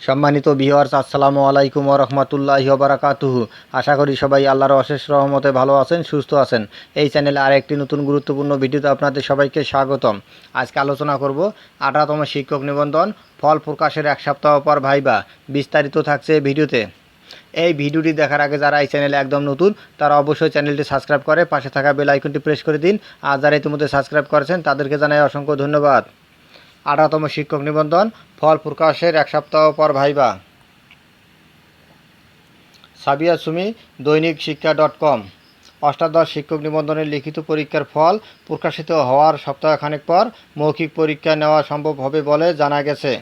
সম্মানিত ভিউয়ার্স, আসসালামু আলাইকুম ওয়া রাহমাতুল্লাহি ওয়া বারাকাতুহু। আশা করি সবাই আল্লাহর অশেষ রহমতে ভালো আছেন, সুস্থ আছেন। এই চ্যানেলে আরেকটি নতুন গুরুত্বপূর্ণ ভিডিওতে আপনাদের সবাইকে স্বাগতম। আজকে আলোচনা করব 18তম শিক্ষক নিবন্ধন ফল প্রকাশের এক সপ্তাহ পর ভাইবা। বিস্তারিত থাকছে ভিডিওতে। এই ভিডিওটি দেখার আগে যারা এই চ্যানেলে একদম নতুন তারা অবশ্যই চ্যানেলটি সাবস্ক্রাইব করে পাশে থাকা বেল আইকনটি প্রেস করে দিন। আর যারা ইতিমধ্যে সাবস্ক্রাইব করেছেন তাদেরকে জানাই অসংখ্য ধন্যবাদ। 18তম শিক্ষক নিবন্ধন ফল প্রকাশের এক সপ্তাহ পর ভাইবা। সাবিয়া সুমি, দৈনিক শিক্ষা .com। অষ্টাদশ শিক্ষক নিবন্ধনের লিখিত পরীক্ষার ফল প্রকাশিত হওয়ার সপ্তাহখানেক পর মৌখিক পরীক্ষা নেওয়া সম্ভব হবে বলে জানা গেছে।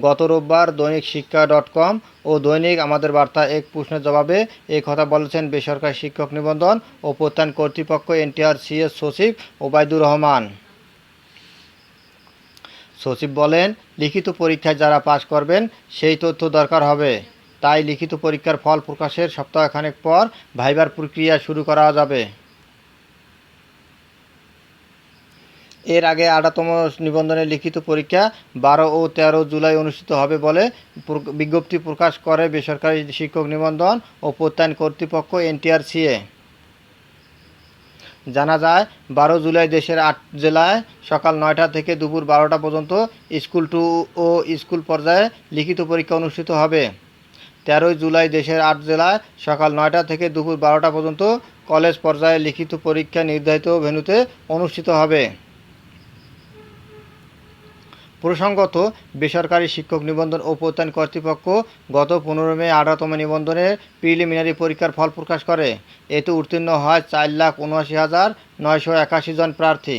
গত রোববার দৈনিক শিক্ষা .com ও দৈনিক আমাদের বার্তা এক প্রশ্নের জবাবে এই কথা বলেছেন বেসরকারি শিক্ষক নিবন্ধন ও প্রত্যয়ন কর্তৃপক্ষ NTRC-এর সচিব ওবায়দুর রহমান। সচিব বলেন, লিখিত পরীক্ষায় যারা পাশ করবেন সেই তথ্য দরকার হবে, তাই লিখিত পরীক্ষার ফল প্রকাশের সপ্তাহখানেক পর ভাইবার প্রক্রিয়া শুরু করা যাবে। এর আগে 18তম নিবন্ধনের লিখিত পরীক্ষা 12 ও 13 জুলাই অনুষ্ঠিত হবে বলে বিজ্ঞপ্তি প্রকাশ করে বেসরকারি শিক্ষক নিবন্ধন ও প্রত্যয়ন কর্তৃপক্ষ NTRC-এ। জানা যায়, 12 জুলাই দেশের 8 জেলায় সকাল 9টা থেকে দুপুর 12টা পর্যন্ত স্কুল টু ও স্কুল পর্যায়ে লিখিত পরীক্ষা অনুষ্ঠিত হবে। 13 জুলাই দেশের 8 জেলায় সকাল 9টা থেকে দুপুর 12টা পর্যন্ত কলেজ পর্যায়ে লিখিত পরীক্ষা নির্ধারিত ভেন্যুতে অনুষ্ঠিত হবে। প্রসঙ্গত, বেসরকারি শিক্ষক নিবন্ধন ও প্রত্যয়ন কর্তৃপক্ষ গত 15 মে 18তম নিবন্ধনের প্রিলিমিনারি পরীক্ষার ফল প্রকাশ করে। এতে উত্তীর্ণ হয় 4,79,981 জন প্রার্থী।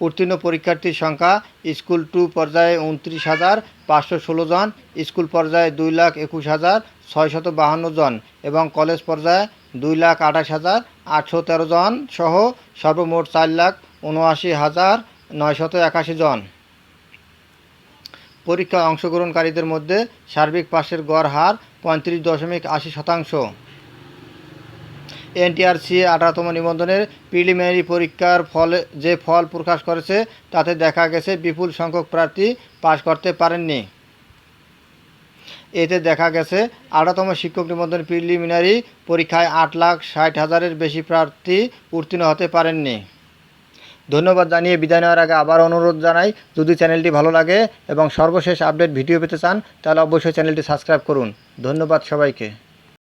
উত্তীর্ণ পরীক্ষার্থীর সংখ্যা স্কুল টু পর্যায়ে 29,516 জন, স্কুল পর্যায়ে 2,21,652 জন এবং কলেজ পর্যায়ে 2,28,813 জন সহ সর্বমোট 4,79,981 জন। পরীক্ষায় অংশগ্রহণকারীদের মধ্যে সার্বিক পাশের গড় হার 35.80%। NTRC 18তম নিবন্ধনের প্রিলিমিনারি পরীক্ষার ফল প্রকাশ করেছে তাতে দেখা গেছে বিপুল সংখ্যক প্রার্থী পাশ করতে পারেননি। এতে দেখা গেছে 18তম শিক্ষক নিবন্ধন প্রিলিমিনারি পরীক্ষায় 8,60,000-এর বেশি প্রার্থী উত্তীর্ণ হতে পারেননি। ধন্যবাদ জানিয়ে বিদায় নেওয়ার আগে আবার অনুরোধ জানাই, যদি চ্যানেলটি ভালো লাগে এবং সর্বশেষ আপডেট ভিডিও পেতে চান তাহলে অবশ্যই চ্যানেলটি সাবস্ক্রাইব করুন। ধন্যবাদ সবাইকে।